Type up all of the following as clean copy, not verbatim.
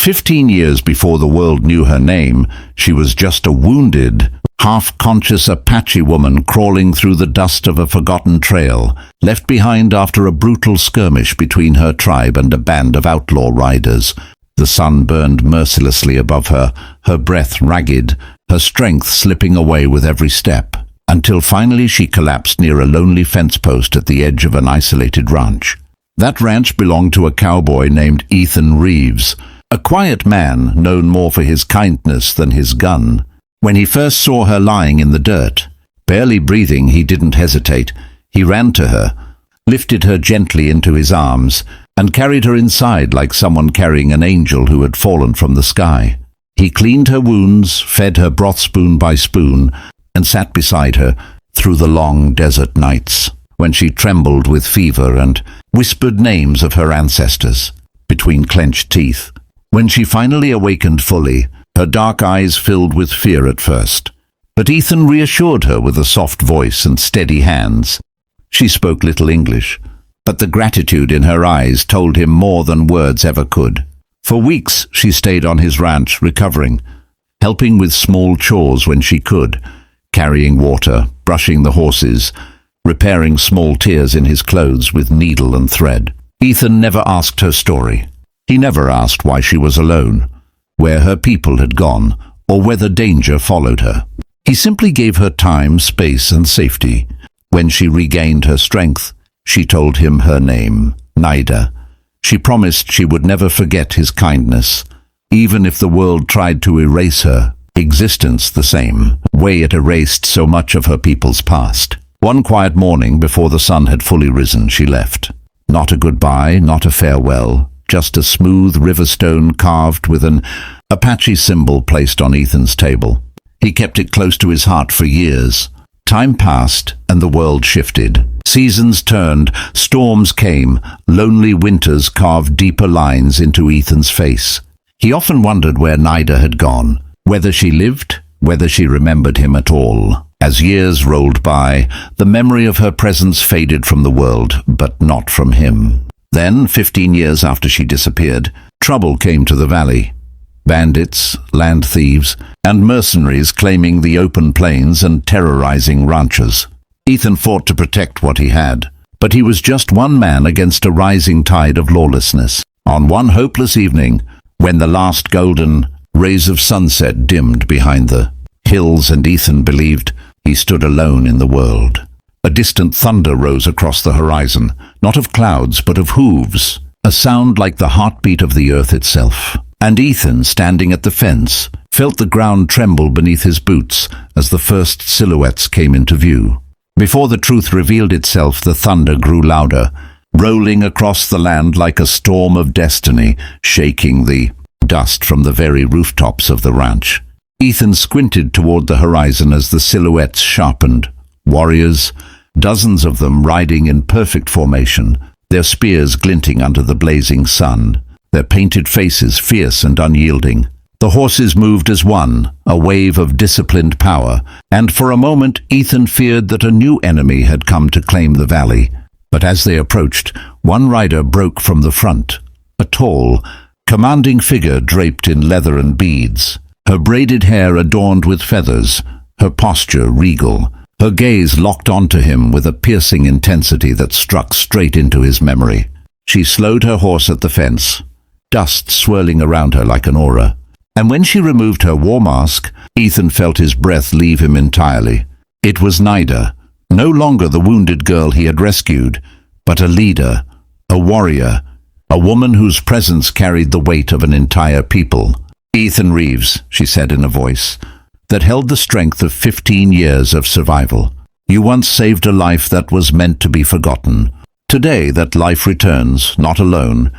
15 years before the world knew her name, she was just a wounded, half-conscious Apache woman crawling through the dust of a forgotten trail, left behind after a brutal skirmish between her tribe and a band of outlaw riders. The sun burned mercilessly above her, her breath ragged, her strength slipping away with every step, until finally she collapsed near a lonely fence post at the edge of an isolated ranch. That ranch belonged to a cowboy named Ethan Reeves, a quiet man known more for his kindness than his gun. When he first saw her lying in the dirt, barely breathing, he didn't hesitate. He ran to her, lifted her gently into his arms, and carried her inside like someone carrying an angel who had fallen from the sky. He cleaned her wounds, fed her broth spoon by spoon, and sat beside her through the long desert nights, when she trembled with fever and whispered names of her ancestors between clenched teeth. When she finally awakened fully, her dark eyes filled with fear at first. But Ethan reassured her with a soft voice and steady hands. She spoke little English, but the gratitude in her eyes told him more than words ever could. For weeks she stayed on his ranch, recovering, helping with small chores when she could, carrying water, brushing the horses, repairing small tears in his clothes with needle and thread. Ethan never asked her story. He never asked why she was alone, where her people had gone, or whether danger followed her. He simply gave her time, space, and safety. When she regained her strength, she told him her name, Nida. She promised she would never forget his kindness, even if the world tried to erase her existence the same way it erased so much of her people's past. One quiet morning before the sun had fully risen, she left. Not a goodbye, not a farewell, just a smooth river stone carved with an Apache symbol placed on Ethan's table. He kept it close to his heart for years. Time passed and the world shifted. Seasons turned, storms came, lonely winters carved deeper lines into Ethan's face. He often wondered where Nida had gone, whether she lived, whether she remembered him at all. As years rolled by, the memory of her presence faded from the world, but not from him. Then, 15 years after she disappeared, trouble came to the valley. Bandits, land thieves, and mercenaries claiming the open plains and terrorizing ranchers. Ethan fought to protect what he had, but he was just one man against a rising tide of lawlessness. On one hopeless evening, when the last golden rays of sunset dimmed behind the hills and Ethan believed he stood alone in the world, a distant thunder rose across the horizon, not of clouds but of hooves, a sound like the heartbeat of the earth itself. And Ethan, standing at the fence, felt the ground tremble beneath his boots as the first silhouettes came into view. Before the truth revealed itself, the thunder grew louder, rolling across the land like a storm of destiny, shaking the dust from the very rooftops of the ranch. Ethan squinted toward the horizon as the silhouettes sharpened. Warriors, dozens of them riding in perfect formation, their spears glinting under the blazing sun, their painted faces fierce and unyielding. The horses moved as one, a wave of disciplined power, and for a moment Ethan feared that a new enemy had come to claim the valley. But as they approached, one rider broke from the front, a tall, commanding figure draped in leather and beads, her braided hair adorned with feathers, her posture regal, her gaze locked onto him with a piercing intensity that struck straight into his memory. She slowed her horse at the fence, dust swirling around her like an aura. And when she removed her war mask, Ethan felt his breath leave him entirely. It was Nida, no longer the wounded girl he had rescued, but a leader, a warrior, a woman whose presence carried the weight of an entire people. "Ethan Reeves," she said in a voice that held the strength of 15 years of survival. "You once saved a life that was meant to be forgotten. Today that life returns, not alone,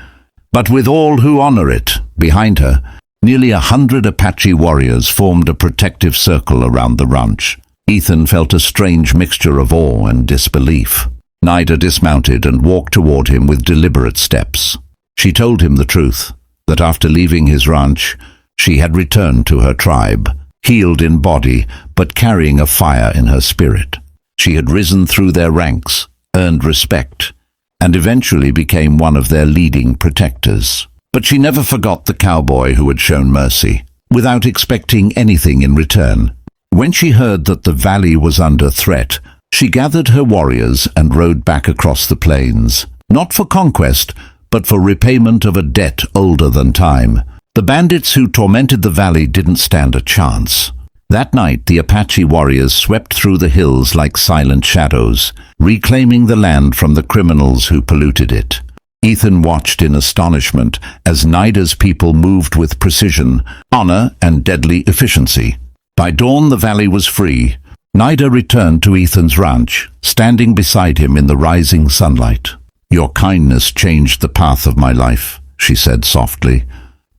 but with all who honor it." Behind her, nearly 100 Apache warriors formed a protective circle around the ranch. Ethan felt a strange mixture of awe and disbelief. Nida dismounted and walked toward him with deliberate steps. She told him the truth, that after leaving his ranch, she had returned to her tribe, healed in body, but carrying a fire in her spirit. She had risen through their ranks, earned respect, and eventually became one of their leading protectors. But she never forgot the cowboy who had shown mercy, without expecting anything in return. When she heard that the valley was under threat, she gathered her warriors and rode back across the plains, not for conquest, but for repayment of a debt older than time. The bandits who tormented the valley didn't stand a chance. That night, the Apache warriors swept through the hills like silent shadows, reclaiming the land from the criminals who polluted it. Ethan watched in astonishment as Nida's people moved with precision, honor, and deadly efficiency. By dawn, the valley was free. Nida returned to Ethan's ranch, standing beside him in the rising sunlight. "Your kindness changed the path of my life," she said softly.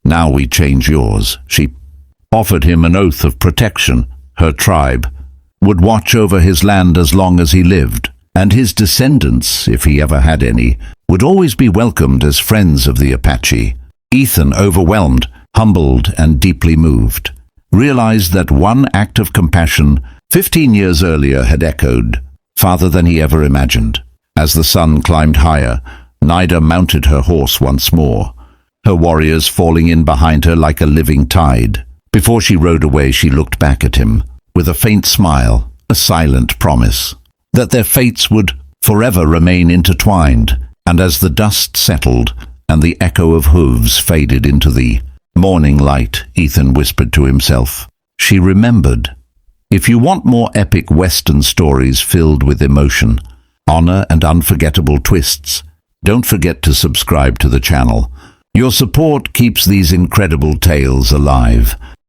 "Now we change yours." She offered him an oath of protection. Her tribe would watch over his land as long as he lived, and his descendants, if he ever had any, would always be welcomed as friends of the Apache. Ethan, overwhelmed, humbled, and deeply moved, realized that one act of compassion 15 years earlier had echoed farther than he ever imagined. As the sun climbed higher, Nida mounted her horse once more, her warriors falling in behind her like a living tide. Before she rode away, she looked back at him with a faint smile, a silent promise that their fates would forever remain intertwined. And as the dust settled and the echo of hooves faded into the morning light, Ethan whispered to himself, "She remembered." If you want more epic Western stories filled with emotion, honor, and unforgettable twists, don't forget to subscribe to the channel. Your support keeps these incredible tales alive.